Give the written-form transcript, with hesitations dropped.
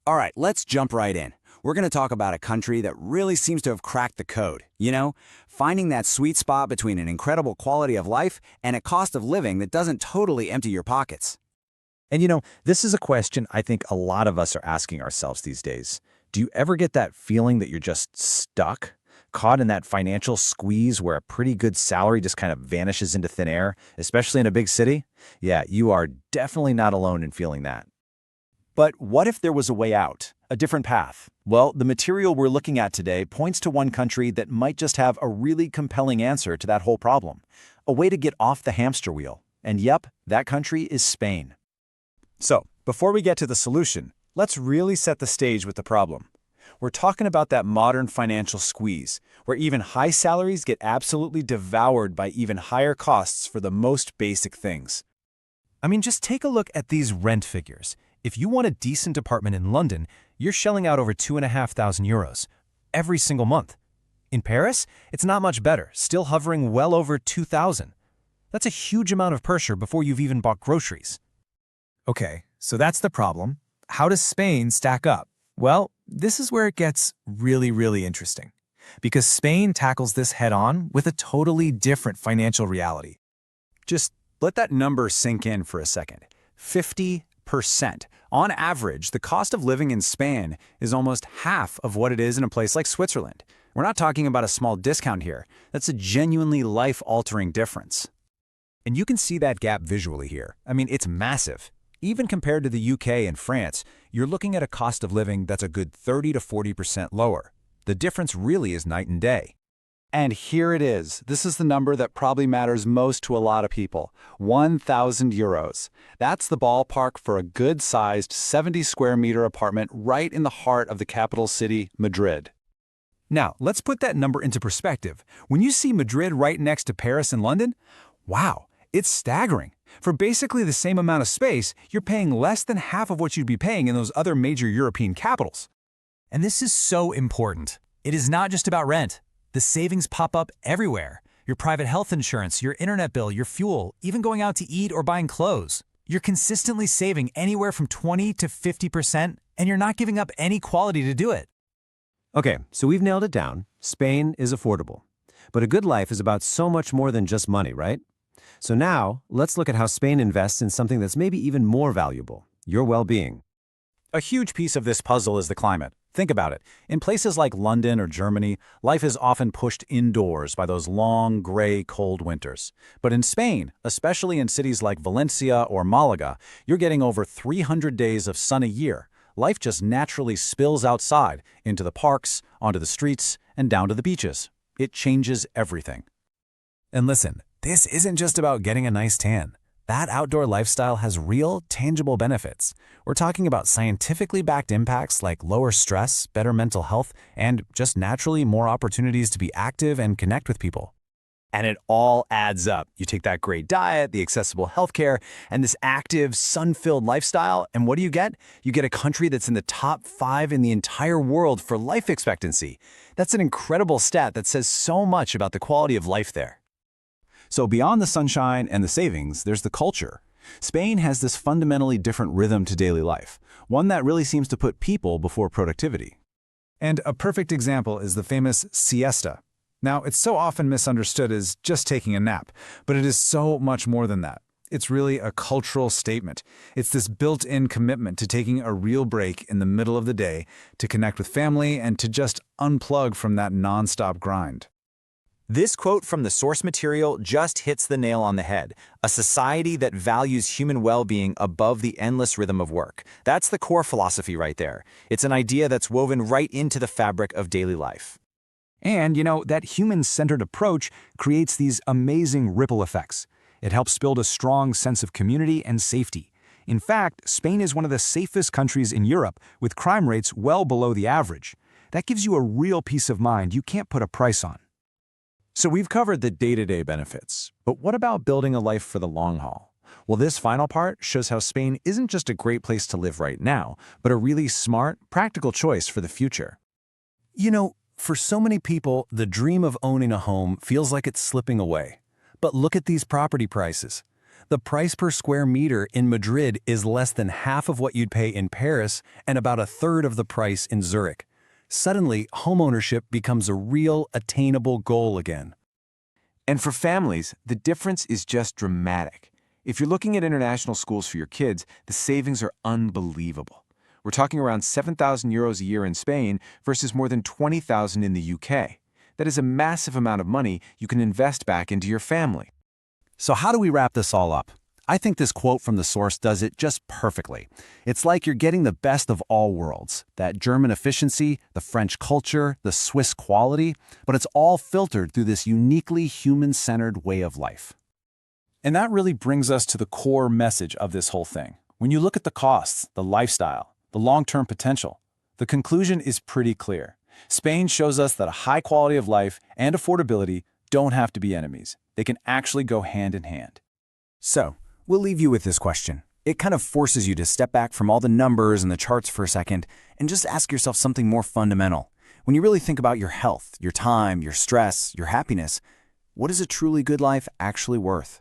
All right, let's jump right in. We're going to talk about a country that really seems to have cracked the code. Finding that sweet spot between an incredible quality of life and a cost of living that doesn't totally empty your pockets. And this is a question I think a lot of us are asking ourselves these days. Do you ever get that feeling that you're just stuck, caught in that financial squeeze where a pretty good salary just kind of vanishes into thin air, especially in a big city? Yeah, you are definitely not alone in feeling that. But what if there was a way out, a different path? Well, the material we're looking at today points to one country that might just have a really compelling answer to that whole problem. A way to get off the hamster wheel. And yep, that country is Spain. So, before we get to the solution, let's really set the stage with the problem. We're talking about that modern financial squeeze, where even high salaries get absolutely devoured by even higher costs for the most basic things. I mean, just take a look at these rent figures. If you want a decent apartment in London, you're shelling out over €2,500 every single month. In Paris, it's not much better, still hovering well over 2,000. That's a huge amount of pressure before you've even bought groceries. Okay, so that's the problem. How does Spain stack up? Well, this is where it gets really interesting. Because Spain tackles this head-on with a totally different financial reality. Just let that number sink in for a second. 50%. On average, the cost of living in Spain is almost half of what it is in a place like Switzerland. We're not talking about a small discount here. That's a genuinely life-altering difference. And you can see that gap visually here. I mean, it's massive. Even compared to the UK and France, you're looking at a cost of living that's a good 30 to 40% lower. The difference really is night and day. And here it is. This is the number that probably matters most to a lot of people. €1,000. That's the ballpark for a good-sized 70-square-meter apartment right in the heart of the capital city, Madrid. Now, let's put that number into perspective. When you see Madrid right next to Paris and London, wow, it's staggering. For basically the same amount of space, you're paying less than half of what you'd be paying in those other major European capitals. And this is so important. It is not just about rent. The savings pop up everywhere. Your private health insurance, your internet bill, your fuel, even going out to eat or buying clothes. You're consistently saving anywhere from 20 to 50%, and you're not giving up any quality to do it. Okay, so we've nailed it down. Spain is affordable. But a good life is about so much more than just money, right? So now, let's look at how Spain invests in something that's maybe even more valuable, your well-being. A huge piece of this puzzle is the climate. Think about it. In places like London or Germany, life is often pushed indoors by those long, gray, cold winters. But in Spain, especially in cities like Valencia or Malaga, you're getting over 300 days of sun a year. Life just naturally spills outside, into the parks, onto the streets, and down to the beaches. It changes everything. And listen, this isn't just about getting a nice tan. That outdoor lifestyle has real, tangible benefits. We're talking about scientifically backed impacts like lower stress, better mental health, and just naturally more opportunities to be active and connect with people. And it all adds up. You take that great diet, the accessible healthcare, and this active, sun-filled lifestyle, and what do you get? You get a country that's in the top 5 in the entire world for life expectancy. That's an incredible stat that says so much about the quality of life there. So beyond the sunshine and the savings, there's the culture. Spain has this fundamentally different rhythm to daily life, one that really seems to put people before productivity. And a perfect example is the famous siesta. Now, it's so often misunderstood as just taking a nap, but it is so much more than that. It's really a cultural statement. It's this built-in commitment to taking a real break in the middle of the day to connect with family and to just unplug from that nonstop grind. This quote from the source material just hits the nail on the head. A society that values human well-being above the endless rhythm of work. That's the core philosophy right there. It's an idea that's woven right into the fabric of daily life. And, that human-centered approach creates these amazing ripple effects. It helps build a strong sense of community and safety. In fact, Spain is one of the safest countries in Europe, with crime rates well below the average. That gives you a real peace of mind you can't put a price on. So we've covered the day-to-day benefits, but what about building a life for the long haul? Well, this final part shows how Spain isn't just a great place to live right now, but a really smart, practical choice for the future. For so many people, the dream of owning a home feels like it's slipping away. But look at these property prices. The price per square meter in Madrid is less than half of what you'd pay in Paris and about a third of the price in Zurich. Suddenly, homeownership becomes a real, attainable goal again. And for families, the difference is just dramatic. If you're looking at international schools for your kids, the savings are unbelievable. We're talking around 7,000 euros a year in Spain versus more than 20,000 in the UK. That is a massive amount of money you can invest back into your family. So how do we wrap this all up? I think this quote from the source does it just perfectly. It's like you're getting the best of all worlds, that German efficiency, the French culture, the Swiss quality, but it's all filtered through this uniquely human-centered way of life. And that really brings us to the core message of this whole thing. When you look at the costs, the lifestyle, the long-term potential, the conclusion is pretty clear. Spain shows us that a high quality of life and affordability don't have to be enemies. They can actually go hand in hand. So, we'll leave you with this question. It kind of forces you to step back from all the numbers and the charts for a second and just ask yourself something more fundamental. When you really think about your health, your time, your stress, your happiness, what is a truly good life actually worth?